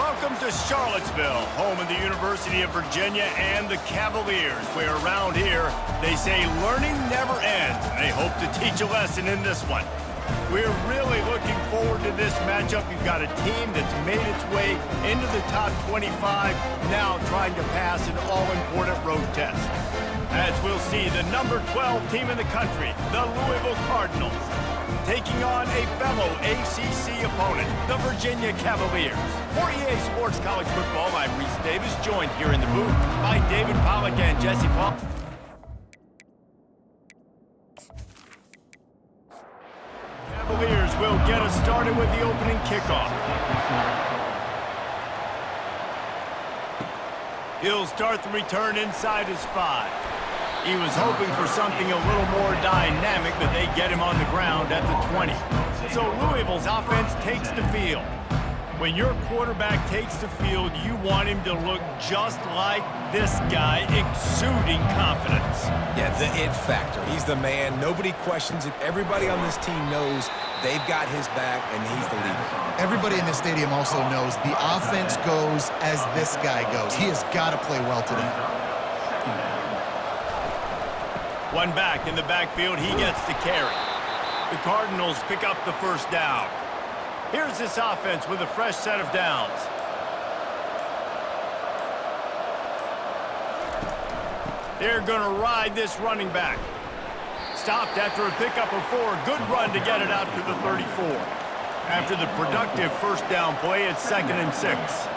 Welcome to Charlottesville, home of the University of Virginia and the Cavaliers, where around here they say learning never ends, and they hope to teach a lesson in this one. We're really looking forward to this matchup. You've got a team that's made its way into the top 25, now trying to pass an all-important road test. As we'll see, the number 12 team in the country, the Louisville Cardinals, taking on a fellow ACC opponent, the Virginia Cavaliers. For EA Sports College Football, I'm Reese Davis, joined here in the booth by David Pollack and Jesse Paul. Cavaliers will get us started with the opening kickoff. He'll start the return inside his 5. He was hoping for something a little more dynamic, but they get him on the ground at the 20. So Louisville's offense takes the field. When your quarterback takes the field, you want him to look just like this guy, exuding confidence. Yeah, the it factor. He's the man. Nobody questions it. Everybody on this team knows they've got his back, and he's the leader. Everybody in the stadium also knows the offense goes as this guy goes. He has got to play well today. One back in the backfield, he gets the carry. The Cardinals pick up the first down. Here's this offense with a fresh set of downs. They're going to ride this running back. Stopped after a pickup of 4. Good run to get it out to the 34. After the productive first down play, it's 2nd and 6.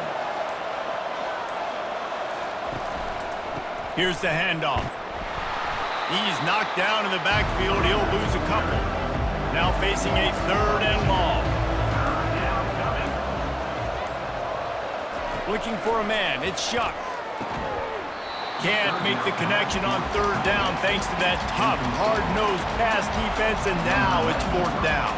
Here's the handoff. He's knocked down in the backfield. He'll lose a couple. Now facing a 3rd and long. Looking for a man. It's Shuck. Can't make the connection on 3rd down thanks to that tough, hard-nosed pass defense, and now it's 4th down.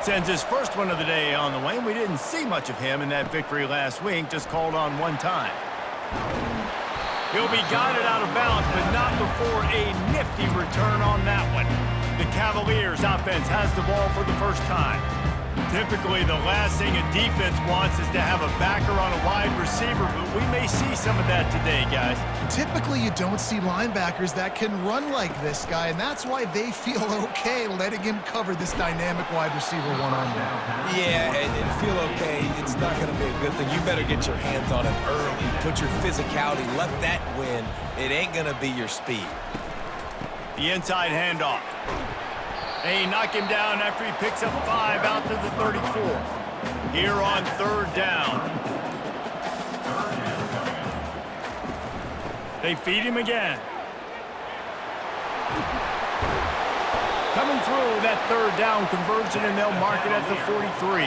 Sends his first one of the day on the way. We didn't see much of him in that victory last week, just called on one time. He'll be guided out of bounds, but not before a nifty return on that one. The Cavaliers offense has the ball for the first time. Typically, the last thing a defense wants is to have a backer on a wide receiver, but we may see some of that today, guys. Typically, you don't see linebackers that can run like this guy, and that's why they feel okay letting him cover this dynamic wide receiver one-on-one. Yeah, and feel okay, it's not going to be a good thing. You better get your hands on him early. Put your physicality. Let that win. It ain't going to be your speed. The inside handoff. They knock him down after he picks up 5 out to the 34. Here on 3rd down. They feed him again. Coming through that 3rd down conversion, and they'll mark it at the 43.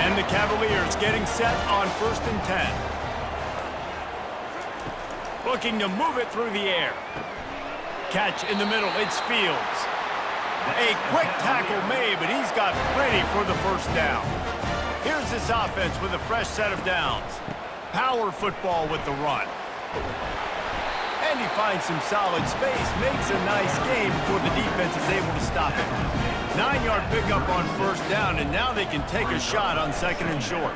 And the Cavaliers getting set on 1st and 10. Looking to move it through the air. Catch in the middle. It's Fields. A quick tackle made, but he's got plenty for the first down. Here's this offense with a fresh set of downs. Power football with the run. And he finds some solid space, makes a nice gain before the defense is able to stop him. 9-yard pickup on 1st down, and now they can take a shot on 2nd and short.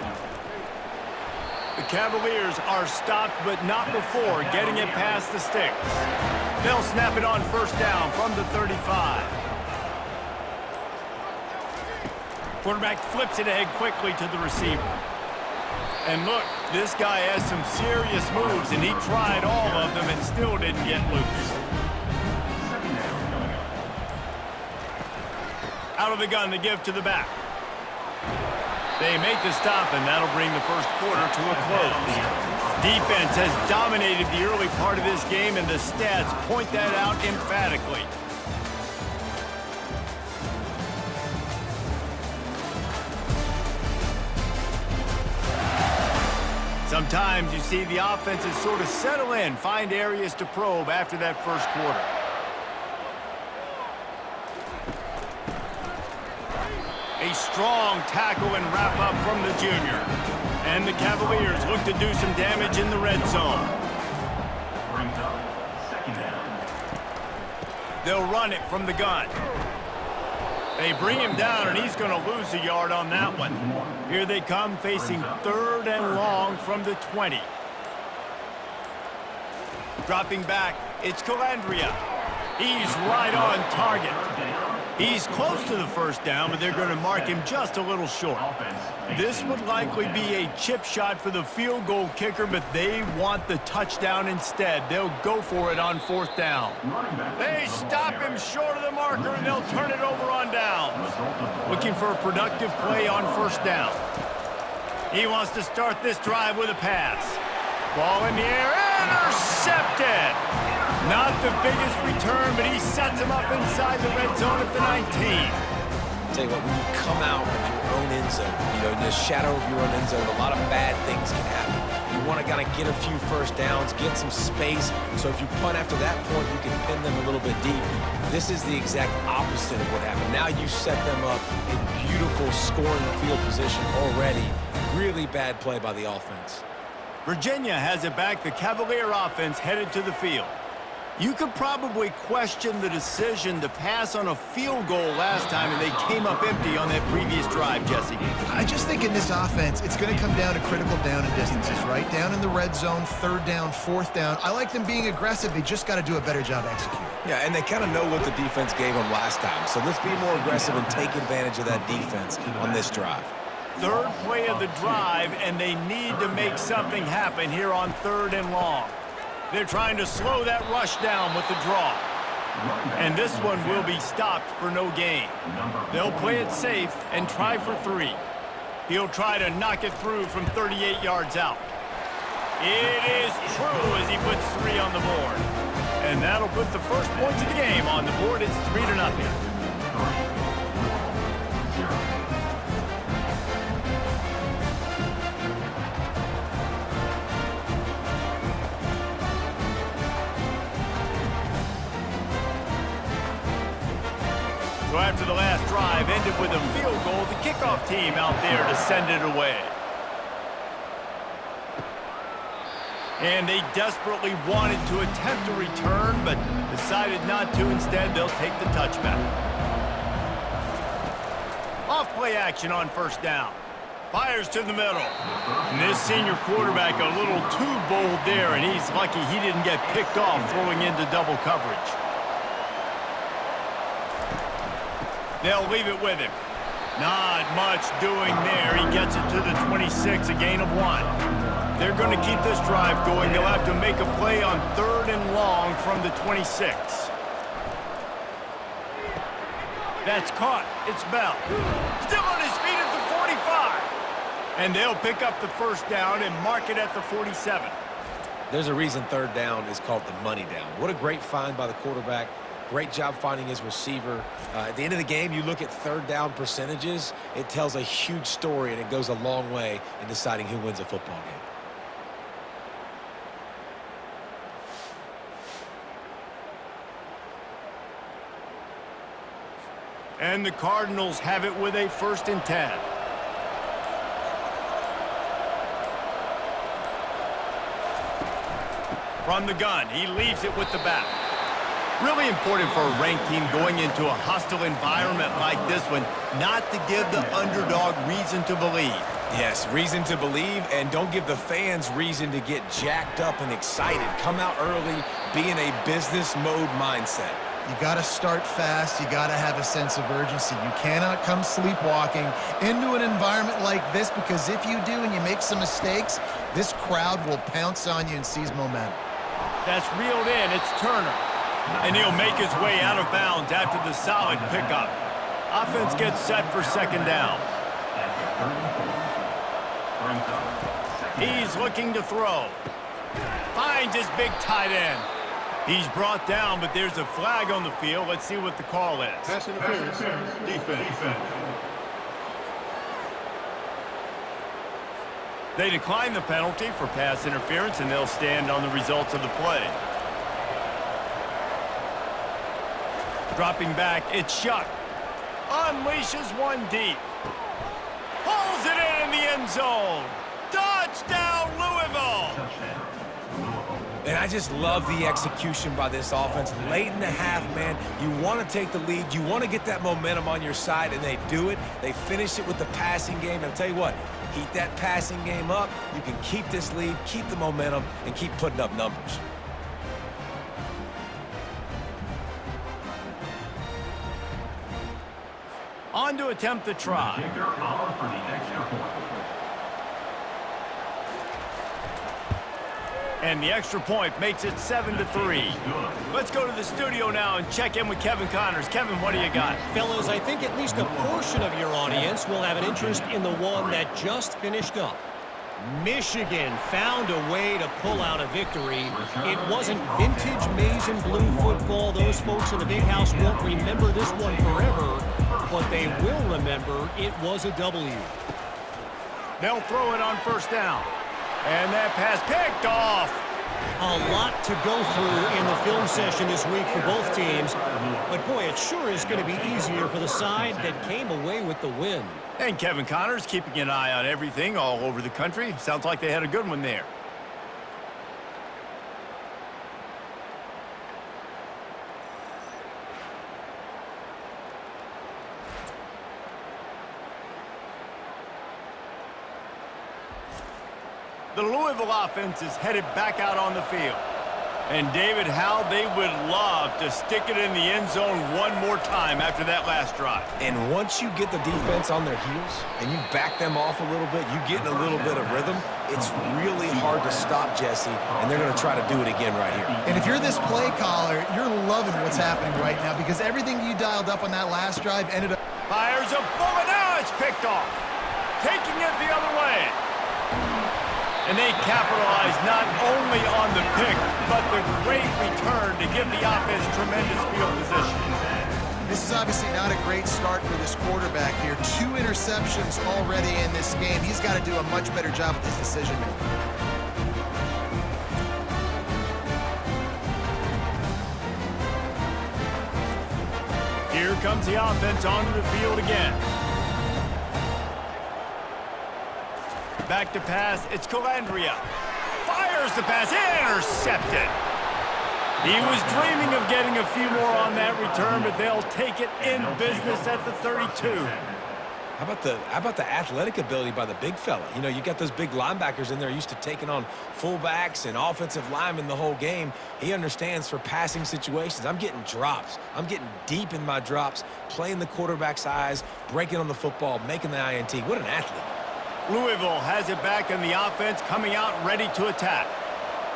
The Cavaliers are stopped, but not before getting it past the sticks. They'll snap it on 1st down from the 35. Quarterback flips it ahead quickly to the receiver. And look, this guy has some serious moves, and he tried all of them and still didn't get loose. Out of the gun to give to the back. They make the stop, and that'll bring the first quarter to a close. Defense has dominated the early part of this game, and the stats point that out emphatically. Sometimes you see the offenses sort of settle in, find areas to probe after that first quarter. A strong tackle and wrap-up from the junior. And the Cavaliers look to do some damage in the red zone. They'll run it from the gun. They bring him down, and he's going to lose a yard on that one. Here they come, facing 3rd and long from the 20. Dropping back, it's Calandria. He's right on target. He's close to the first down, but they're going to mark him just a little short. This would likely be a chip shot for the field goal kicker, but they want the touchdown instead. They'll go for it on 4th down. They stop him short of the marker, and they'll turn it over on downs. Looking for a productive play on 1st down. He wants to start this drive with a pass. Ball in the air, intercepted! Not the biggest return, but he sets him up inside the red zone at the 19. Tell you what, when you come out of your own end zone, in the shadow of your own end zone, a lot of bad things can happen. You want to kind of get a few first downs, get some space, so if you punt after that point, you can pin them a little bit deep. This is the exact opposite of what happened. Now you set them up in beautiful scoring field position already. Really bad play by the offense. Virginia has it back. The Cavalier offense headed to the field. You could probably question the decision to pass on a field goal last time, and they came up empty on that previous drive, Jesse. I just think in this offense, it's going to come down to critical down and distances, right? Down in the red zone, 3rd down, 4th down. I like them being aggressive. They just got to do a better job executing. Yeah, and they kind of know what the defense gave them last time. So let's be more aggressive and take advantage of that defense on this drive. 3rd play of the drive, and they need to make something happen here on 3rd and long. They're trying to slow that rush down with the draw. And this one will be stopped for no gain. They'll play it safe and try for 3. He'll try to knock it through from 38 yards out. It is true as he puts 3 on the board. And that'll put the first points of the game on the board. It's 3-0. So after the last drive ended with a field goal, the kickoff team out there to send it away. And they desperately wanted to attempt a return, but decided not to. Instead, they'll take the touchback. Off play action on 1st down. Fires to the middle. And this senior quarterback a little too bold there, and he's lucky he didn't get picked off throwing into double coverage. They'll leave it with him. Not much doing there. He gets it to the 26, a gain of 1. They're going to keep this drive going. They'll have to make a play on 3rd and long from the 26. That's caught. It's Bell. Still on his feet at the 45. And they'll pick up the 1st down and mark it at the 47. There's a reason 3rd down is called the money down. What a great find by the quarterback. Great job finding his receiver. At the end of the game, you look at 3rd down percentages. It tells a huge story, and it goes a long way in deciding who wins a football game. And the Cardinals have it with a 1st and 10. From the gun, he leaves it with the back. Really important for a ranked team going into a hostile environment like this one, not to give the underdog reason to believe. Yes, reason to believe, and don't give the fans reason to get jacked up and excited. Come out early, be in a business mode mindset. You got to start fast. You got to have a sense of urgency. You cannot come sleepwalking into an environment like this, because if you do and you make some mistakes, this crowd will pounce on you and seize momentum. That's reeled in. It's Turner. And he'll make his way out of bounds after the solid pickup. Offense gets set for 2nd down. He's looking to throw. Finds his big tight end. He's brought down, but there's a flag on the field. Let's see what the call is. Pass interference, defense. They decline the penalty for pass interference, and they'll stand on the results of the play. Dropping back, it's Shuck. Unleashes one deep. Pulls it in the end zone. Touchdown, Louisville! And I just love the execution by this offense. Late in the half, man, you want to take the lead. You want to get that momentum on your side, and they do it. They finish it with the passing game. And I'll tell you what, heat that passing game up. You can keep this lead, keep the momentum, and keep putting up numbers. On to attempt the try. Kicker out for the extra point. And the extra point makes it 7-3. Let's go to the studio now and check in with Kevin Connors. Kevin, what do you got? Fellas, I think at least a portion of your audience will have an interest in the one that just finished up. Michigan found a way to pull out a victory. It wasn't vintage maize and blue football. Those folks in the big house won't remember this one forever, but they will remember it was a W. They'll throw it on first down. And that pass picked off. A lot to go through in the film session this week for both teams. But, boy, it sure is going to be easier for the side that came away with the win. And Kevin Connors keeping an eye on everything all over the country. Sounds like they had a good one there. The Louisville offense is headed back out on the field. And, David, how they would love to stick it in the end zone one more time after that last drive. And once you get the defense on their heels and you back them off a little bit, you get in a little bit of rhythm, it's really hard to stop Jesse, and they're going to try to do it again right here. And if you're this play caller, you're loving what's happening right now because everything you dialed up on that last drive ended up... Fires a bullet. Now it's picked off. Taking it the other way. And they capitalize not only on the pick, but the great return to give the offense tremendous field position. This is obviously not a great start for this quarterback here. 2 interceptions already in this game. He's got to do a much better job with his decision-making. Here comes the offense onto the field again. Back to pass, it's Calandria. Fires the pass, intercepted. He was dreaming of getting a few more on that return, but they'll take it in business at the 32. How about the athletic ability by the big fella? You know, you got those big linebackers in there used to taking on fullbacks and offensive linemen the whole game. He understands for passing situations. I'm getting drops. I'm getting deep in my drops, playing the quarterback's eyes, breaking on the football, making the INT. What an athlete. Louisville has it back in the offense, coming out ready to attack.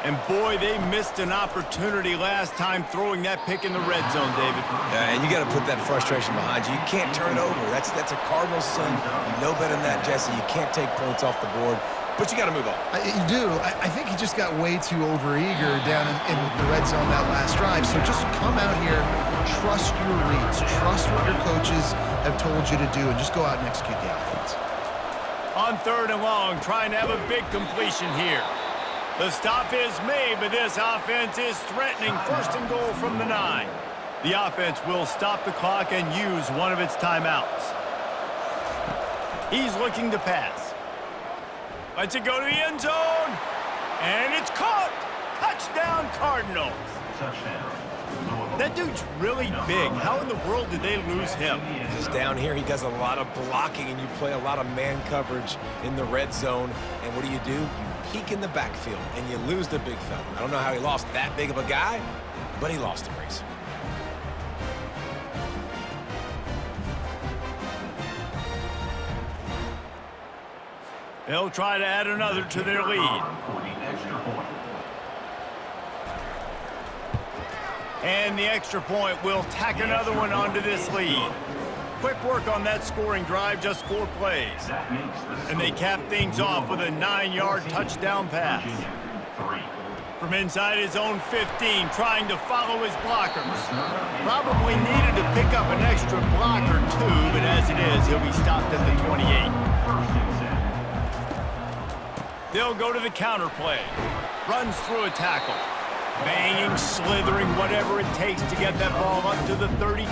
And boy, they missed an opportunity last time throwing that pick in the red zone, David. Yeah, and you got to put that frustration behind you. You can't turn over. That's a cardinal sin. You know better than that, Jesse. You can't take points off the board, but you got to move on. You do. I think he just got way too overeager down in the red zone that last drive. So just come out here, trust your reads, trust what your coaches have told you to do, and just go out and execute the offense. On 3rd and long, trying to have a big completion here. The stop is made, but this offense is threatening 1st and goal from the 9. The offense will stop the clock and use one of its timeouts. He's looking to pass. Lets it go to the end zone. And it's caught. Touchdown, Cardinals. Touchdown. That dude's really big. How in the world did they lose him? Because down here, he does a lot of blocking, and you play a lot of man coverage in the red zone. And what do? You peek in the backfield, and you lose the big fella. I don't know how he lost that big of a guy, but he lost the race. They'll try to add another to their lead. For the extra point. And the extra point will tack another one onto this lead. Quick work on that scoring drive, just 4 plays. And they cap things off with a 9-yard touchdown pass. From inside his own 15, trying to follow his blockers. Probably needed to pick up an extra block or 2, but as it is, he'll be stopped at the 28. They'll go to the counter play. Runs through a tackle. Banging, slithering, whatever it takes to get that ball up to the 32.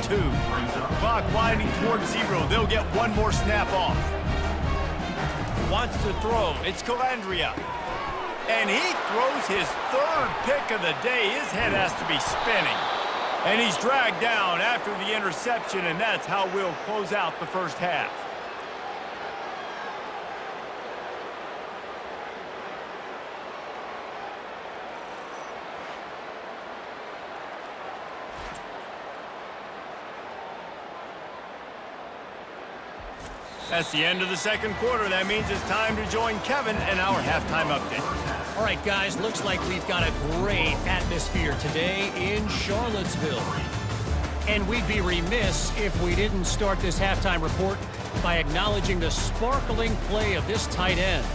Clock winding towards 0. They'll get one more snap off. Wants to throw. It's Calandria. And he throws his third pick of the day. His head has to be spinning. And he's dragged down after the interception, and that's how we'll close out the first half. That's the end of the second quarter. That means it's time to join Kevin in our halftime update. All right, guys, looks like we've got a great atmosphere today in Charlottesville. And we'd be remiss if we didn't start this halftime report by acknowledging the sparkling play of this tight end.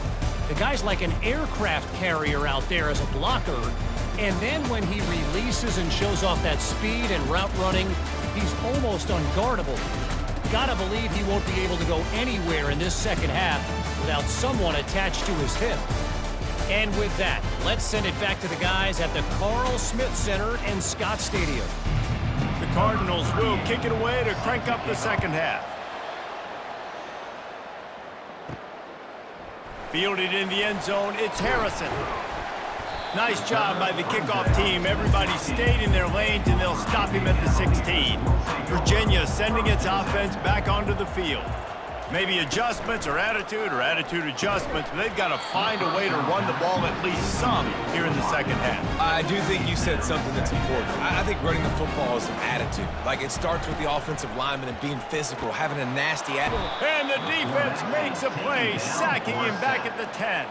The guy's like an aircraft carrier out there as a blocker. And then when he releases and shows off that speed and route running, he's almost unguardable. Gotta believe he won't be able to go anywhere in this second half without someone attached to his hip. And with that, let's send it back to the guys at the Carl Smith Center and Scott Stadium. The Cardinals will kick it away to crank up the second half. Fielded in the end zone, it's Harrison. Nice job by the kickoff team. Everybody stayed in their lanes, and they'll stop him at the 16. Virginia sending its offense back onto the field. Maybe adjustments or attitude adjustments, but they've got to find a way to run the ball at least some here in the second half. I do think you said something that's important. I think running the football is an attitude. Like, it starts with the offensive lineman and being physical, having a nasty attitude. And the defense makes a play, sacking him back at the 10.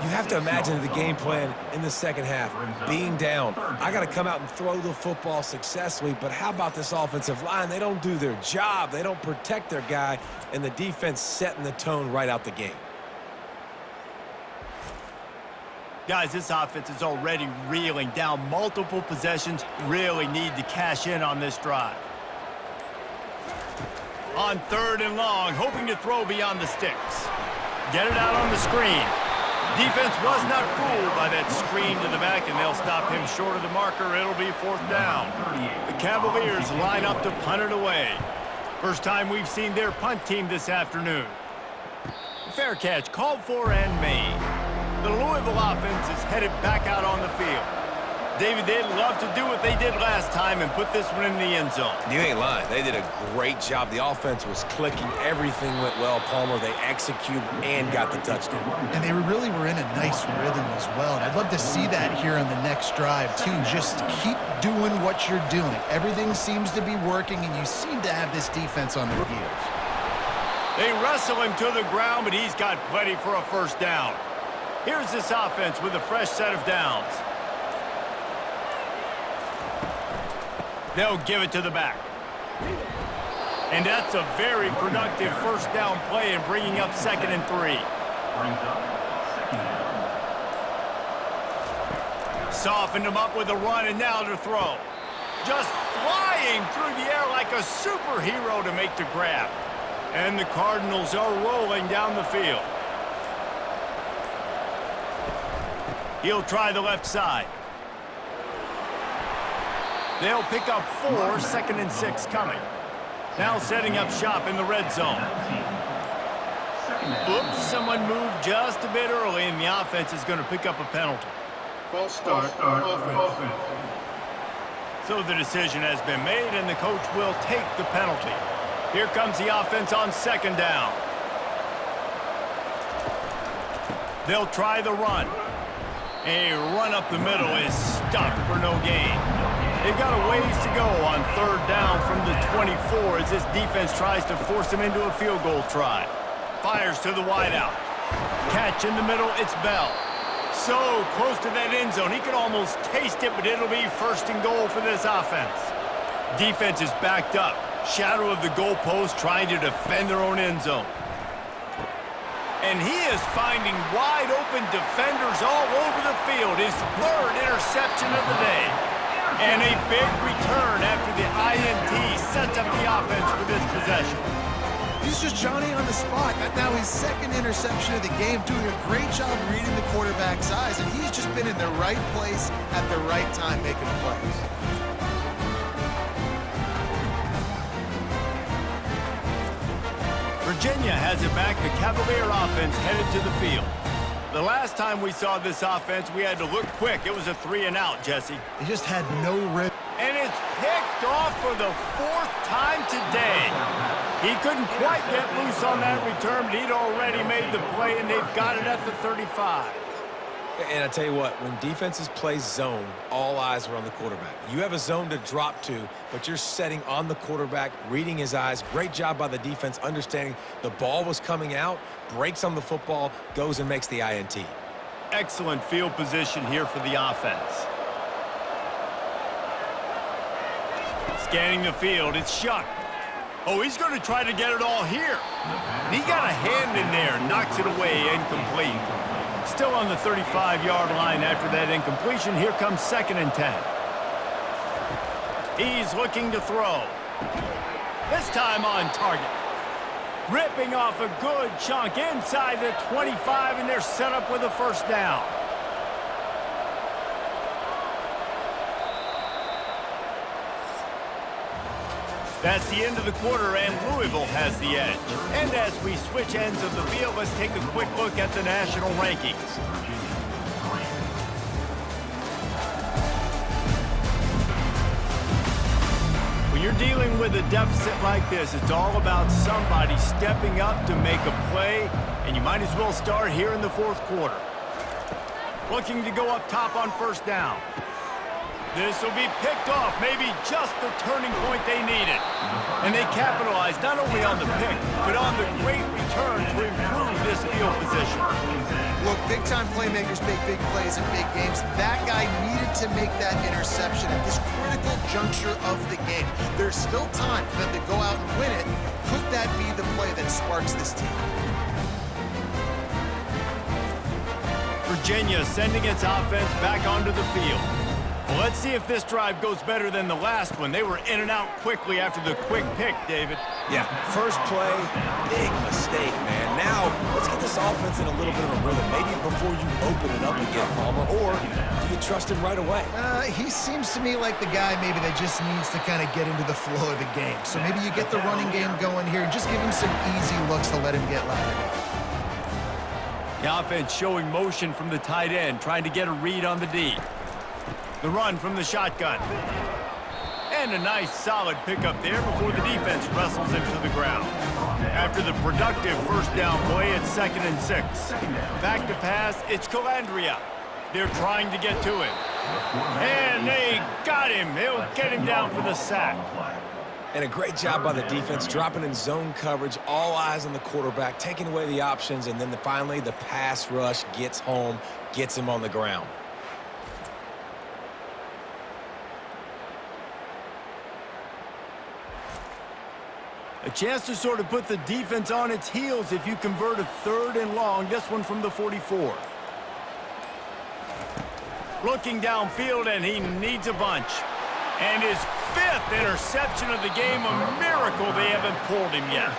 You have to imagine the game plan in the second half. Being down, I got to come out and throw the football successfully, but how about this offensive line? They don't do their job. They don't protect their guy, and the defense setting the tone right out the game. Guys, this offense is already reeling down multiple possessions. Really need to cash in on this drive. On 3rd and long, hoping to throw beyond the sticks. Get it out on the screen. Defense was not fooled by that screen to the back, and they'll stop him short of the marker. It'll be 4th down. The Cavaliers line up to punt it away. First time we've seen their punt team this afternoon. Fair catch called for and made. The Louisville offense is headed back out on the field. David, they'd love to do what they did last time and put this one in the end zone. You ain't lying. They did a great job. The offense was clicking. Everything went well. Palmer, they executed and got the touchdown. And they really were in a nice rhythm as well. And I'd love to see that here on the next drive, too. Just keep doing what you're doing. Everything seems to be working, and you seem to have this defense on their heels. They wrestle him to the ground, but he's got plenty for a first down. Here's this offense with a fresh set of downs. They'll give it to the back. And that's a very productive first down play and bringing up 2nd and 3. Brings up 2nd down. Softened him up with a run, and now to throw. Just flying through the air like a superhero to make the grab. And the Cardinals are rolling down the field. He'll try the left side. They'll pick up 4, 2nd and 6 coming. Now setting up shop in the red zone. Oops, someone moved just a bit early, and the offense is going to pick up a penalty. False start, offense. So the decision has been made, and the coach will take the penalty. Here comes the offense on 2nd down. They'll try the run. A run up the middle is stuffed for no gain. They've got a ways to go on 3rd down from the 24 as this defense tries to force them into a field goal try. Fires to the wideout. Catch in the middle, it's Bell. So close to that end zone, he can almost taste it, but it'll be 1st and goal for this offense. Defense is backed up. Shadow of the goalpost trying to defend their own end zone. And he is finding wide open defenders all over the field. His 3rd interception of the day. And a big return after the INT sets up the offense for this possession. He's just Johnny on the spot. Now his 2nd interception of the game, doing a great job reading the quarterback's eyes, and he's just been in the right place at the right time making plays. Virginia has it back. The Cavalier offense headed to the field. The last time we saw this offense, we had to look quick. It was a 3-and-out, Jesse. They just had no rhythm. And it's picked off for the 4th time today. He couldn't quite get loose on that return, but he'd already made the play, and they've got it at the 35. And I tell you what, when defenses play zone, all eyes are on the quarterback. You have a zone to drop to, but you're setting on the quarterback, reading his eyes. Great job by the defense, understanding the ball was coming out, breaks on the football, goes and makes the INT. Excellent field position here for the offense. Scanning the field, it's Shuck. Oh, he's going to try to get it all here. He got a hand in there, knocks it away, incomplete. Still on the 35-yard line after that incompletion. Here comes 2nd and 10. He's looking to throw. This time on target. Ripping off a good chunk inside the 25, and they're set up with a 1st down. That's the end of the quarter, and Louisville has the edge. And as we switch ends of the field, let's take a quick look at the national rankings. When you're dealing with a deficit like this, it's all about somebody stepping up to make a play, and you might as well start here in the 4th quarter. Looking to go up top on 1st down. This will be picked off, maybe just the turning point they needed. And they capitalized not only on the pick, but on the great return to improve this field position. Look, big-time playmakers make big plays in big games. That guy needed to make that interception at this critical juncture of the game. There's still time for them to go out and win it. Could that be the play that sparks this team? Virginia sending its offense back onto the field. Well, let's see if this drive goes better than the last one. They were in and out quickly after the quick pick, David. Yeah, first play, big mistake, man. Now, let's get this offense in a little bit of a rhythm. Maybe before you open it up again, Palmer, or do you trust him right away? He seems to me like the guy maybe that just needs to kind of get into the flow of the game. So maybe you get the running game going here and just give him some easy looks to let him get louder. The offense showing motion from the tight end, trying to get a read on the D. The run from the shotgun. And a nice solid pickup there before the defense wrestles him to the ground. After the productive 1st down play, it's 2nd and 6. Back to pass, it's Calandria. They're trying to get to him. And they got him. They'll get him down for the sack. And a great job by the defense, dropping in zone coverage, all eyes on the quarterback, taking away the options, and then finally the pass rush gets home, gets him on the ground. A chance to sort of put the defense on its heels if you convert a 3rd and long. This one from the 44. Looking downfield, and he needs a bunch. And his 5th interception of the game, a miracle they haven't pulled him yet.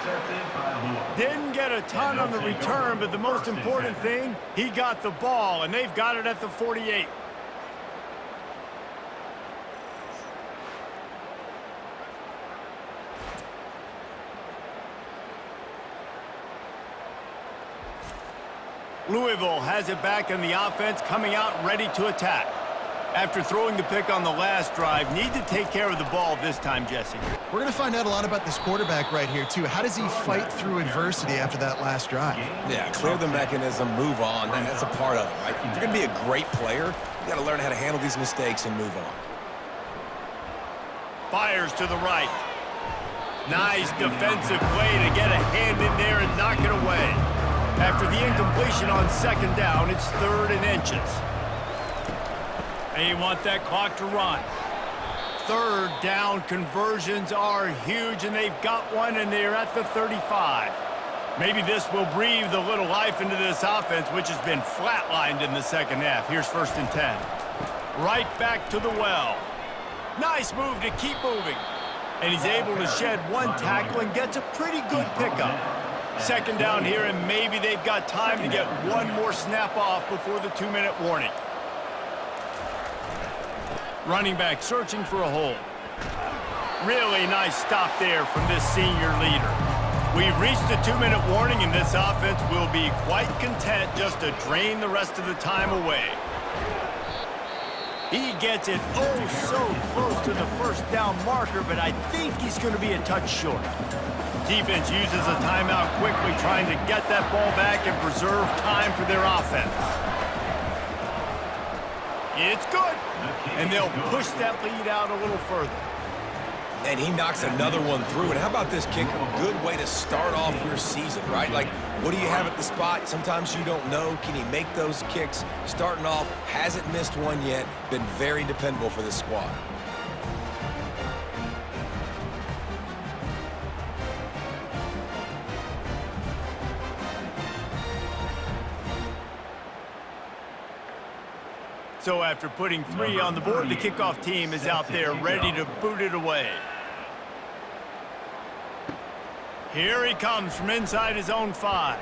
Didn't get a ton on the return, but the most important thing, he got the ball, and they've got it at the 48. Louisville has it back in the offense, coming out ready to attack. After throwing the pick on the last drive, need to take care of the ball this time, Jesse. We're going to find out a lot about this quarterback right here, too. How does he fight through adversity after that last drive? Yeah, clear the mechanism, move on. That's a part of it, right? If you're going to be a great player, you got to learn how to handle these mistakes and move on. Fires to the right. Nice defensive play to get a hand in there and knock it away. After the incompletion on 2nd down, it's 3rd and inches. They want that clock to run. 3rd down conversions are huge, and they've got one, and they're at the 35. Maybe this will breathe a little life into this offense, which has been flatlined in the 2nd half. Here's 1st and 10. Right back to the well. Nice move to keep moving. And he's able to shed one tackle and gets a pretty good pickup. 2nd down here, and maybe they've got time to get one more snap off before the 2-minute warning. Running back searching for a hole. Really nice stop there from this senior leader. We've reached a 2-minute warning, and this offense will be quite content just to drain the rest of the time away. He gets it so close to the first down marker, but I think he's going to be a touch short. Defense uses a timeout quickly, trying to get that ball back and preserve time for their offense. It's good, and they'll push that lead out a little further. And he knocks another one through. And how about this kicker? A good way to start off your season, right? Like, what do you have at the spot? Sometimes you don't know. Can he make those kicks? Starting off, hasn't missed one yet. Been very dependable for this squad. So after putting 3 on the board, the kickoff team is out there ready to boot it away. Here he comes from inside his own 5.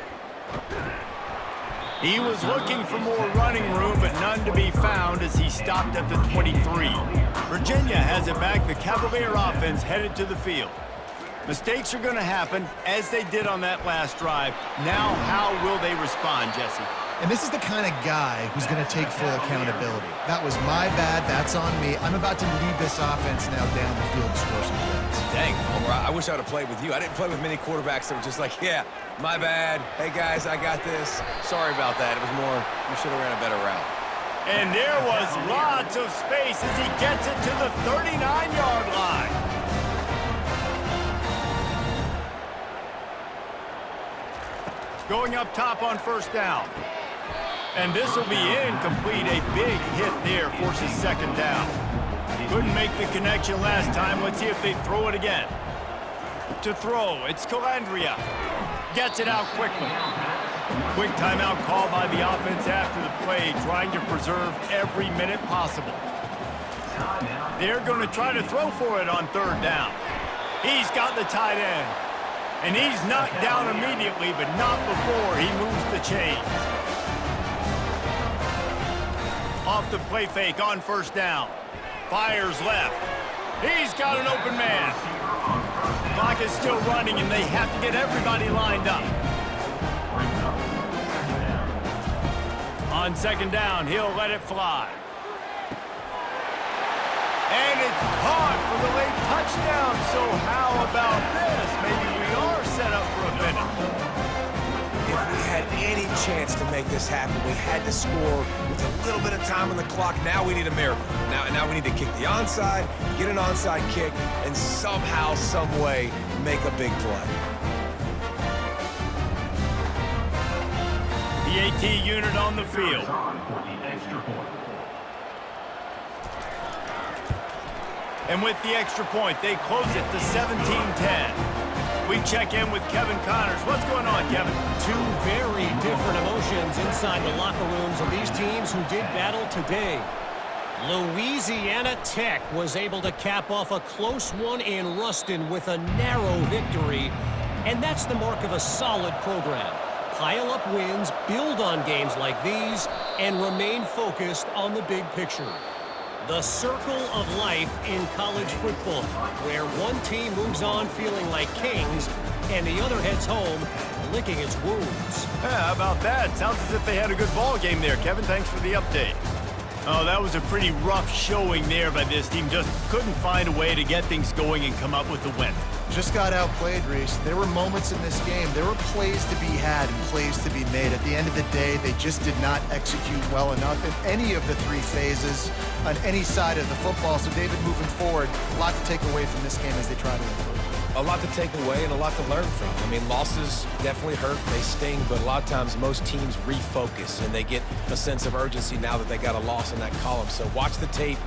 He was looking for more running room, but none to be found as he stopped at the 23. Virginia has it back. The Cavalier offense headed to the field. Mistakes are going to happen, as they did on that last drive. Now, how will they respond, Jesse? And this is the kind of guy who's going to take full accountability. That was my bad. That's on me. I'm about to lead this offense now down the field to score some points. Dang, Homer, I wish I would have played with you. I didn't play with many quarterbacks that were just like, yeah, my bad. Hey, guys, I got this. Sorry about that. It was more, you should have ran a better route. And there was lots of space as he gets it to the 39-yard line. Going up top on first down. And this will be incomplete. A big hit there forces second down. Couldn't make the connection last time. Let's see if they throw it again. To throw, it's Calandria. Gets it out quickly. Quick timeout call by the offense after the play, trying to preserve every minute possible. They're going to try to throw for it on third down. He's got the tight end. And he's knocked down immediately, but not before he moves the chains. Off the play fake on first down. Fires left. He's got an open man. Clock is still running, and they have to get everybody lined up. On second down, he'll let it fly. And it's caught for the late touchdown. So how about this? Maybe we are set up for a finish. If we had any chance to make this happen, we had to score with a little bit of time on the clock. Now we need a miracle. Now we need to kick the onside, get an onside kick, and somehow, some way, make a big play. The AT unit on the field. And with the extra point, they close it to 17-10. We check in with Kevin Connors. What's going on, Kevin? Two very different emotions inside the locker rooms of these teams who did battle today. Louisiana Tech was able to cap off a close one in Ruston with a narrow victory, and that's the mark of a solid program. Pile up wins, build on games like these, and remain focused on the big picture. The circle of life in college football, where one team moves on feeling like kings and the other heads home licking its wounds. Yeah, how about that? Sounds as if they had a good ball game there. Kevin, thanks for the update. Oh, that was a pretty rough showing there by this team. Just couldn't find a way to get things going and come up with the win. Just got outplayed, Reese. There were moments in this game. There were plays to be had and plays to be made. At the end of the day, they just did not execute well enough in any of the 3 phases on any side of the football. So, David, moving forward, a lot to take away from this game as they try to improve. A lot to take away and a lot to learn from. I mean, losses definitely hurt, they sting, but a lot of times most teams refocus and they get a sense of urgency now that they got a loss in that column. So watch the tape.